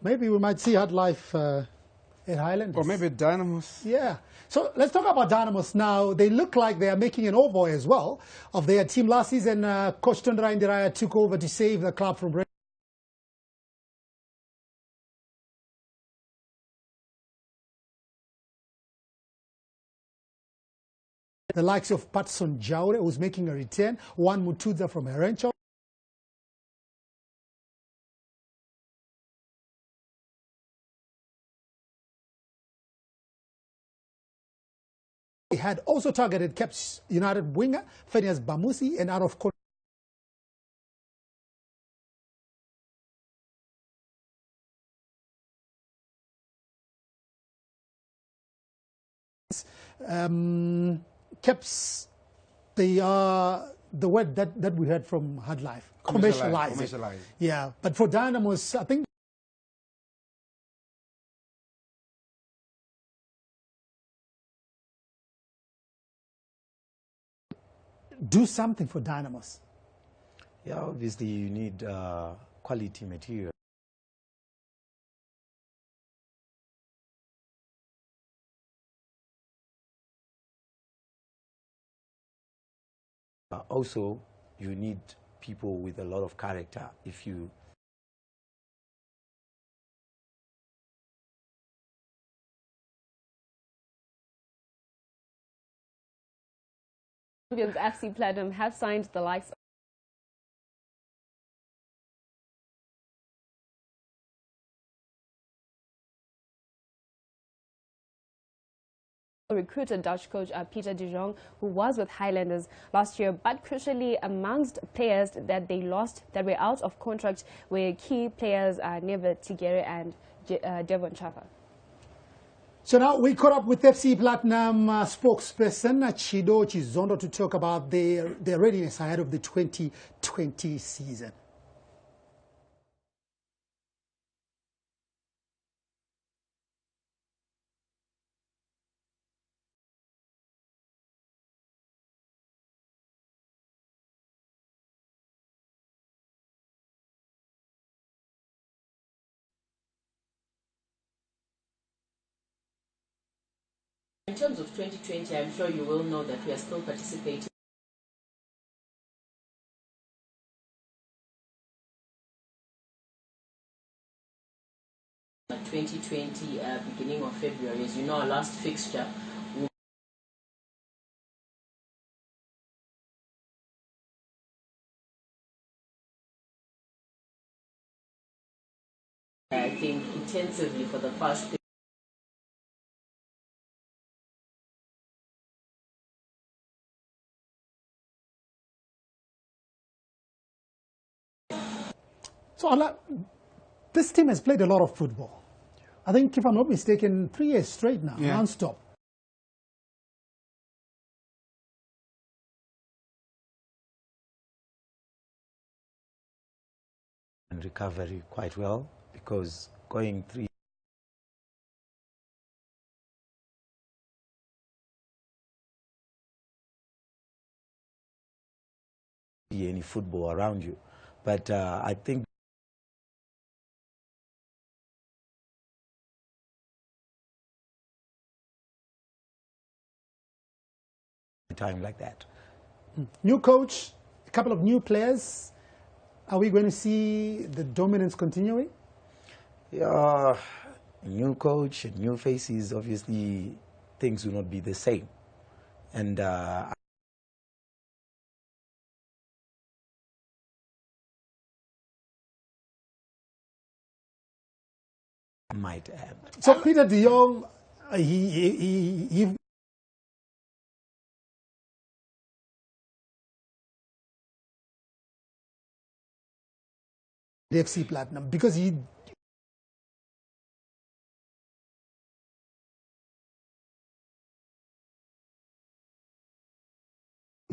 [SPEAKER 1] Maybe we might see hard life at Highlanders.
[SPEAKER 6] Or maybe Dynamos.
[SPEAKER 1] Yeah. So let's talk about Dynamos now. They look like they are making an overhaul as well of their team. Last season, Coach Tondra Indiraya took over to save the club from the likes of Patson Jaure, who's making a return, Juan Mutudza from Herencho. He had also targeted Cape United winger Phineas Bamusi and out of Caps, they are the word that we heard from Hard Life, commercialize. Yeah, but for Dynamos, I think do something for Dynamos.
[SPEAKER 5] Yeah, obviously you need quality material. Also, you need people with a lot of character. If you
[SPEAKER 2] Champions FC Platinum have signed the likes recruited Dutch coach Peter de Jong, who was with Highlanders last year, but crucially amongst players that they lost that were out of contract were key players Neva Tigere and Devon Chapa.
[SPEAKER 1] So now we caught up with FC Platinum spokesperson Chido Chizondo to talk about their readiness ahead of the 2020 season.
[SPEAKER 9] In terms of 2020, I'm sure you will know that we are still participating. At 2020, beginning of February, as you know, our last fixture. I think intensively for the past.
[SPEAKER 1] So this team has played a lot of football. I think, if I'm not mistaken, 3 years straight now, non-stop.
[SPEAKER 5] and recovery quite well, because going 3 any football around you. But I think time like that.
[SPEAKER 1] New coach, a couple of new players. Are we going to see the dominance continuing?
[SPEAKER 5] Yeah, new coach, new faces, obviously things will not be the same. And might add.
[SPEAKER 1] So Peter de Jong, he the FC Platinum, because he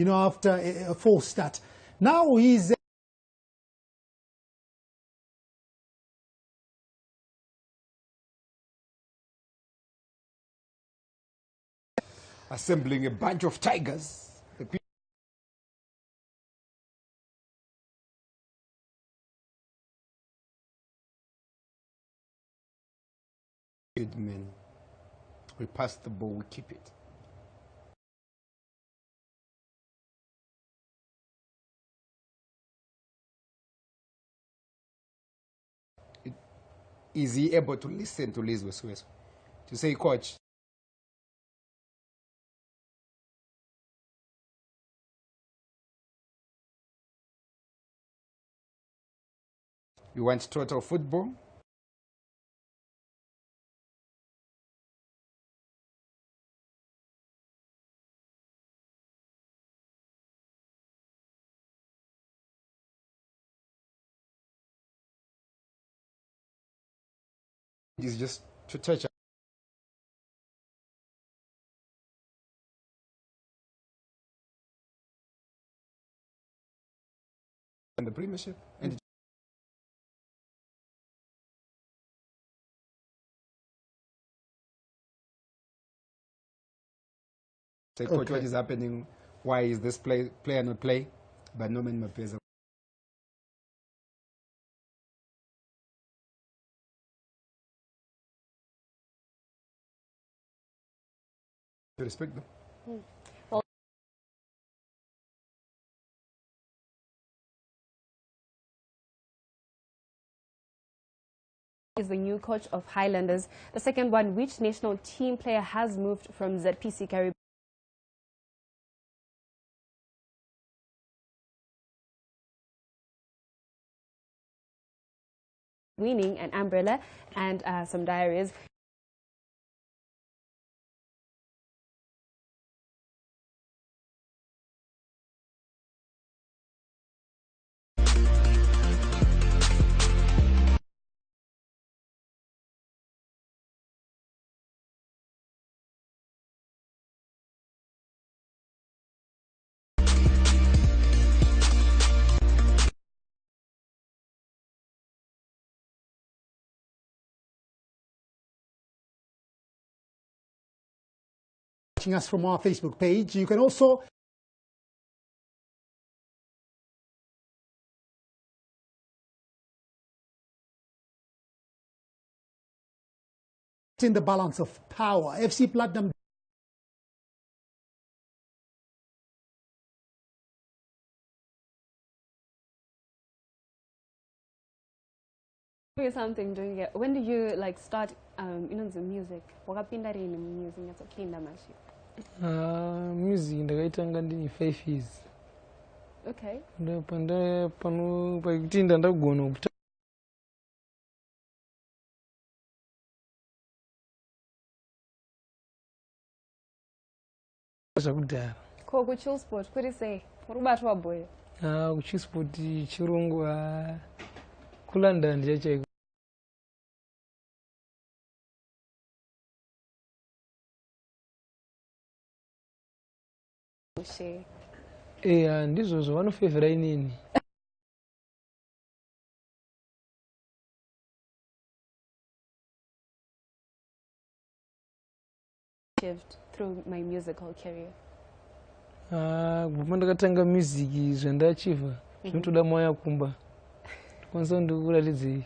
[SPEAKER 1] after a false start. Now he's
[SPEAKER 6] assembling a bunch of tigers. Good men. We pass the ball, we keep it. Is he able to listen to Liz Wesweso? To say, coach, you want total football? is just to touch on the Premiership and say, coach, what is happening? Why is this player not play? But no man appears. To respect them.
[SPEAKER 2] Well, is the new coach of Highlanders. The second one, which national team player has moved from ZPC KARIBA? Winning an umbrella and some diaries.
[SPEAKER 1] Watching us from our Facebook page. You can also in the balance of power. FC Platinum
[SPEAKER 2] something doing it. When did you like start the music? Wakapinda rini music yatopinda mashi.
[SPEAKER 3] Music ndakaitanga ndini 5 years.
[SPEAKER 2] Okay.
[SPEAKER 3] Ndapanda pano pakutinda ndagona kuta zvakudhara.
[SPEAKER 2] Ko kuChillsport kuri sei? Kurubatwa boy.
[SPEAKER 3] KouchSquad chirungu kuLondon chaiko. Ndizvo zvavanofevhera inini.
[SPEAKER 2] Shift through my musical career.
[SPEAKER 3] Kubva ndakatanga music zvandachivha zvinotoda moyo kumba. Kwanza ndikuralidzei.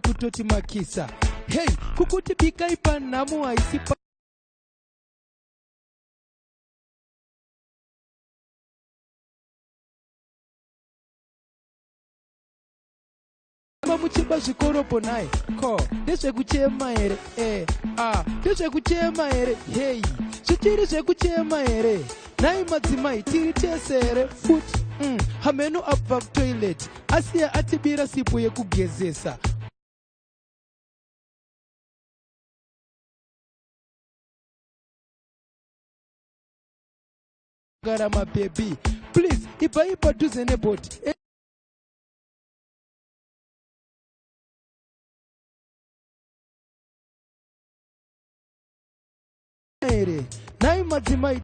[SPEAKER 4] Kutoti makisa. Hey, kukuti bikai panamu haisipa. Muchiba zvikoropo naye ko ndezvekuchema here ndezvekuchema here hey zvichiri zvekuchema here nai madzimai tiri tese here futi hameno abva kutoilet asiye atibira sipo yekugezesa gara mabebi please ibva padhuze nebhoti nai madzimai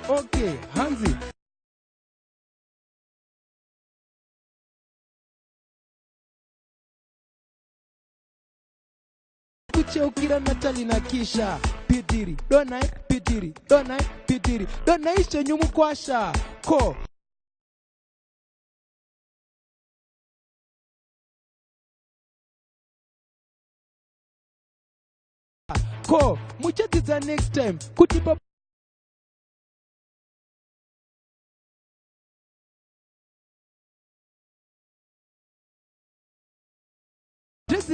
[SPEAKER 4] okay hanzi kucheukira Natali na Kisha pidiri donai pidiri donai shenyumukwasha ko ko muchadzidza next time kuti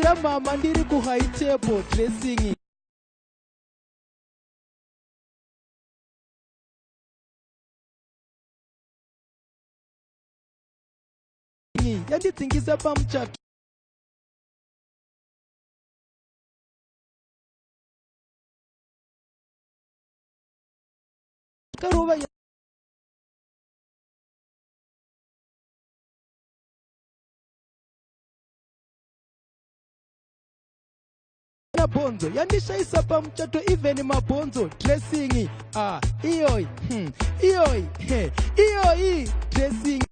[SPEAKER 4] ndabatsira mama ndiri kuhigh table dressing yandidzingisisa pamuchato karova mabhonzo yandishayisa pamuchato even mabhonzo dressing iyoyi iyoyi dressing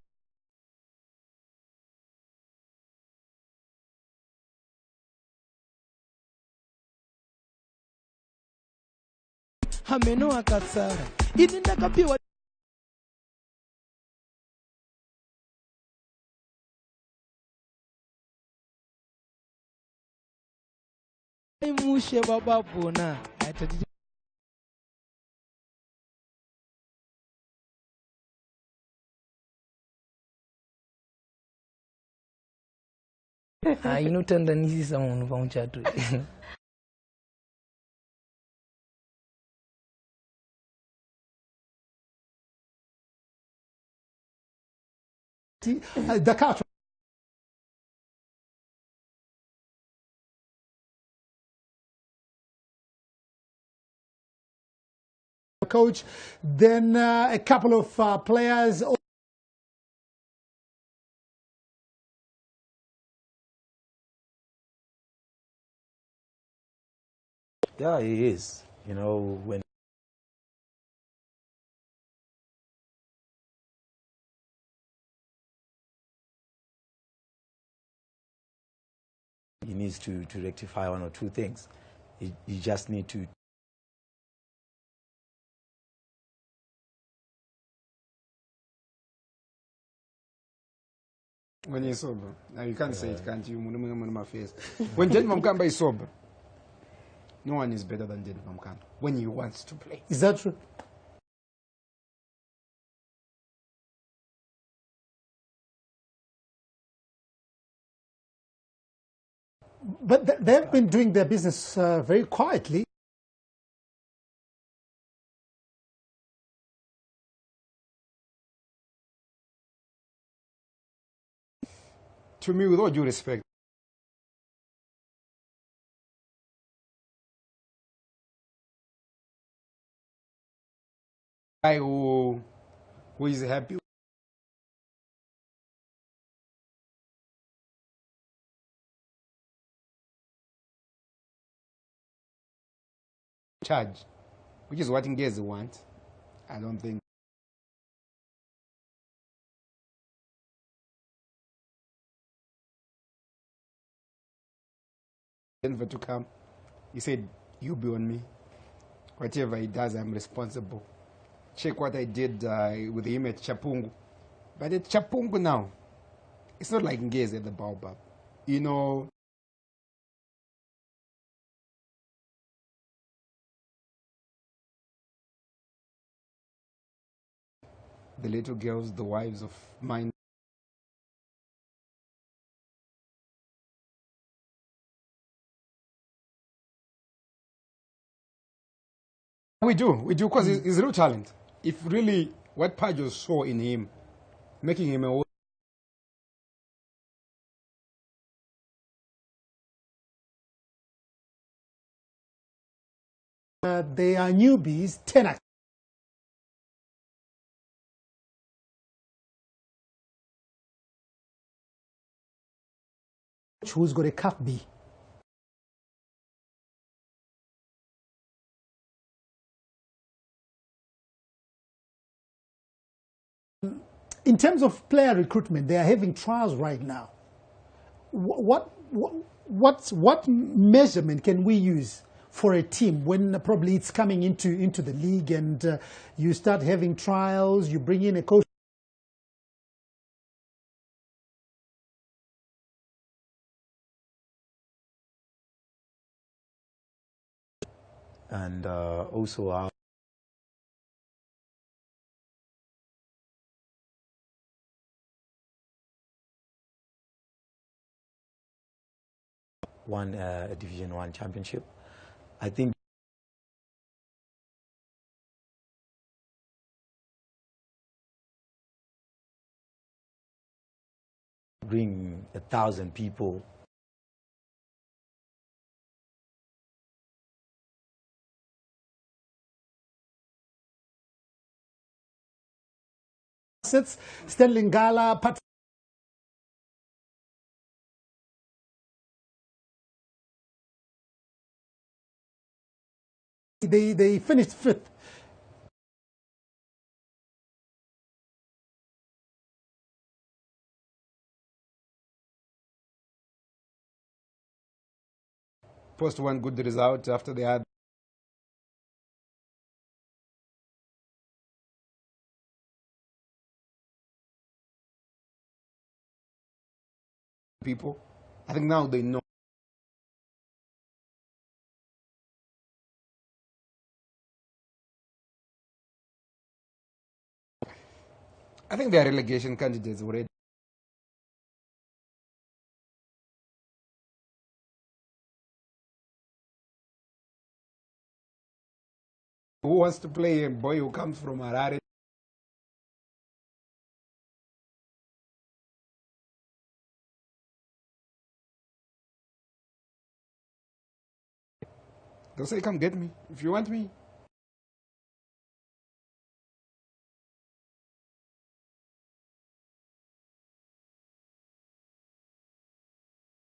[SPEAKER 4] hameno akatsara ini ndakapiwa mushe bababhona inotandanisisa munhu pamuchato
[SPEAKER 1] the couch. Coach, then a couple of players.
[SPEAKER 5] Yeah, he is. You know, when he needs to rectify one or two things. You just need to
[SPEAKER 6] when you're sober. Now you can't say it, can't you? My face. When Gentleman Mkamba is sober, no one is better than Gentleman Mkamba when he wants to play.
[SPEAKER 1] Is that true? But they've been doing their business very quietly.
[SPEAKER 6] To me, with all due respect, guy who is happy charge, which is what Ngezi wants. I don't think. Denver to come, he said, "You be on me. Whatever he does, I'm responsible. Check what I did with him at Chapungu. But at Chapungu now, it's not like Ngezi at the Baobab. You know, the little girls, the wives of mine. We do, because he's a real talent. If really what Pajo saw in him, making him a
[SPEAKER 1] They are newbies, 10 who's got a cup B. In terms of player recruitment, they are having trials right now. What measurement can we use for a team when probably it's coming into the league and you start having trials, you bring in a coach?
[SPEAKER 5] and also our won a Division 1 championship. I think bring 1,000 people.
[SPEAKER 1] Stanley Ngala, they finished 5th.
[SPEAKER 6] Post one good result after they had people. I think now they know. I think they are relegation candidates already. Who wants to play a boy who comes from Harare? They'll say, come get me if you want me.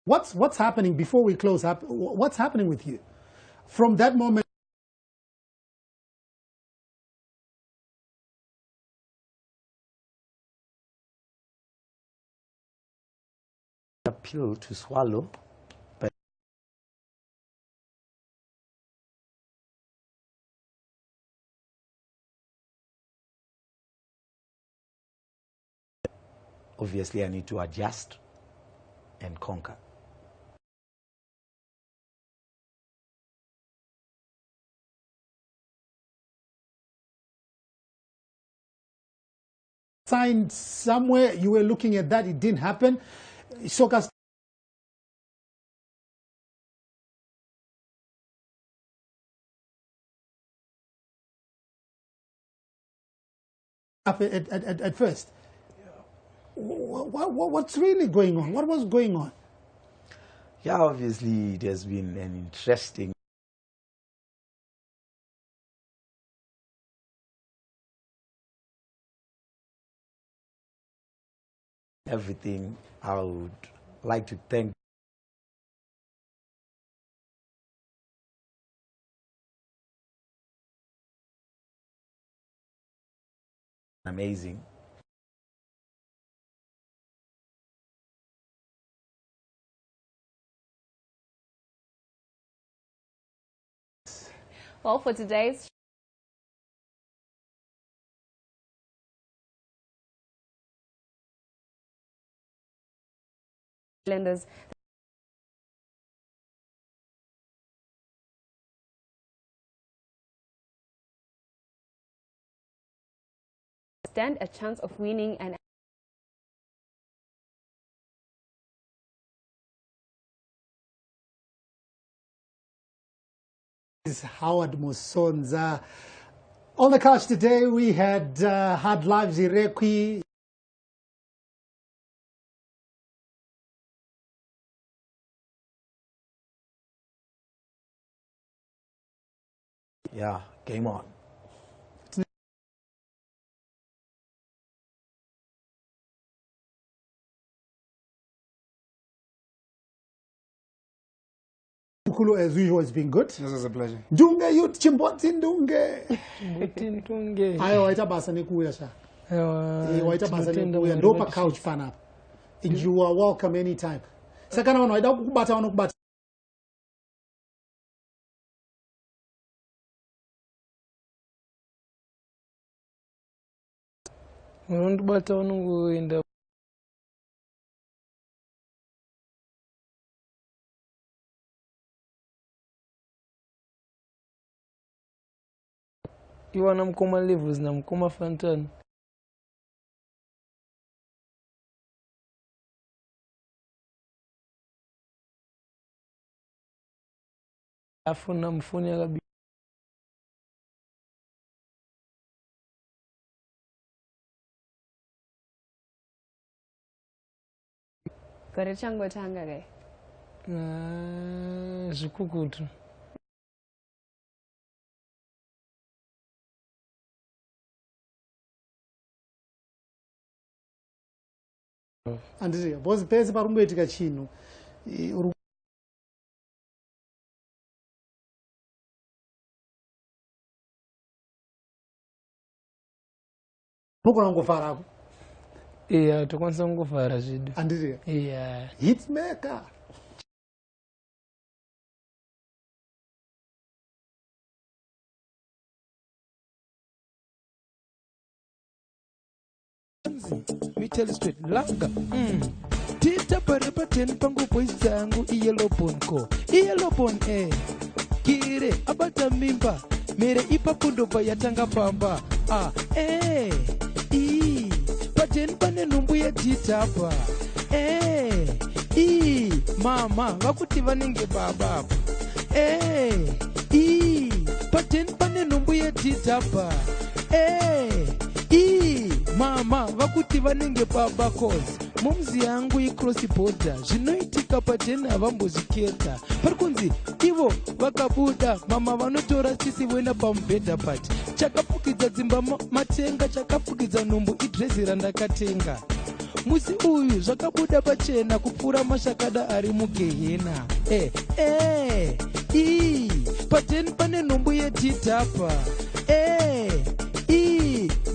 [SPEAKER 1] What's happening before we close up? What's happening with you from that moment?
[SPEAKER 5] A pill to swallow, but obviously I need to adjust and conquer.
[SPEAKER 1] Signed somewhere, you were looking at that, it didn't happen. Soccer at first. What's really going on? What was going on?
[SPEAKER 5] Yeah, obviously it has been an interesting everything. I would like to thank amazing.
[SPEAKER 2] Well, for today's Highlanders, stand a chance of winning an
[SPEAKER 1] This is Howard Musonza. On the couch today, we had Hard Lives Irekwi.
[SPEAKER 5] Yeah, game on.
[SPEAKER 1] Kulu, as usual, has been good.
[SPEAKER 6] This is a pleasure.
[SPEAKER 1] Ndunge, you chimboti Ndunge.
[SPEAKER 3] Ndunge.
[SPEAKER 1] Ayo, waita basa nikuya sha. Waita basa nikuya. Ndopa couch pana. You are welcome anytime. Sakana wano, waida kukubata wano kubata.
[SPEAKER 3] Bata wano enda. Iwana mkoma levels na mkoma fantani. afuna mfuni yakabi
[SPEAKER 2] gore chango tanga kai
[SPEAKER 3] zvikukutu
[SPEAKER 1] anditi bosi pese parumboitika chinhu unogona kungofarapo
[SPEAKER 3] tokwanisa kungofara zvido
[SPEAKER 1] anditi
[SPEAKER 3] yeah.
[SPEAKER 1] hitmaker
[SPEAKER 4] we tell you straight langa tita parepa 10 pangu boys zangu yellow bone kire abata mimba mere ipapundo pa yatanga pamba paten pane numbu yetita pa mama vakuti vanenge baba paten pane numbu yetita pa mama vakuti vanenge baba cause mumzi yangu icross border zvinoitika pateni havambozviketa pari kunzi ivo vakabuda mama vanotora sisi voenda pamubhedha pati chakapfukidza dzimba matenga chakapfukidza nhumbu idrezi randakatenga musi uyu zvakabuda pachena kupfuura mashakada ari mugehena pateni pane nhumbu yetitapa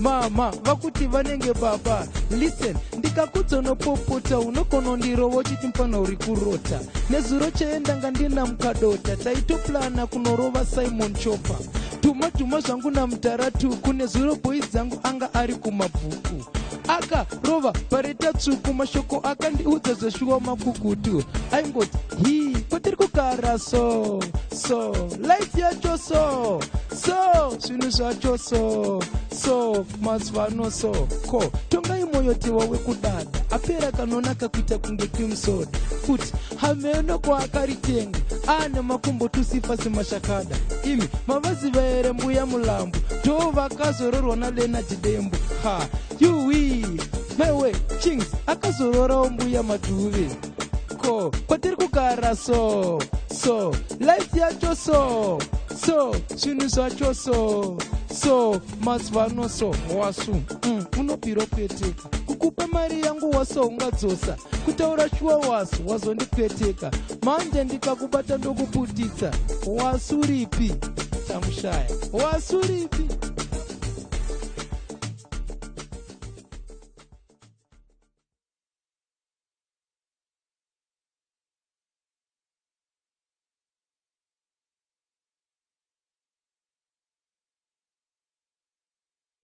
[SPEAKER 4] mama vakuti vanenge baba listen ndikakudzonopopota unogona ndirovo chiti mpana uri kurota nezuro chaendanga ndina mukadota taitoplana kunorova simon chopa dhuma zvangu namudharatuku nezuro bhoi dzangu anga ari kumabhuku akarova pareta tsvuku mashoko akandiudza zveshuwa makukutu aingoti kwatiri kugara so life yacho so zvinhu zvacho so mazuvano ko tongai moyo tewa wekudada apera kanonaka kuita kunge kimsoda futi hameno kwakaritenga ane makumbo tusifa semashakada imi mavaziva here mbuya mulambu ndo vakazororwa nalena jidembo yuwi maiwe chings akazororawo mbuya madhuve ko kwatiri kugara so life yacho so zvinhu zvacho so mazuvano wasu unopiro kweteka kukupa mari yangu waso ungadzosa kutaura shuwa wasu wazondipeteka manje ndikakubata ndokuputisa wasuripi tamushaya wasuripi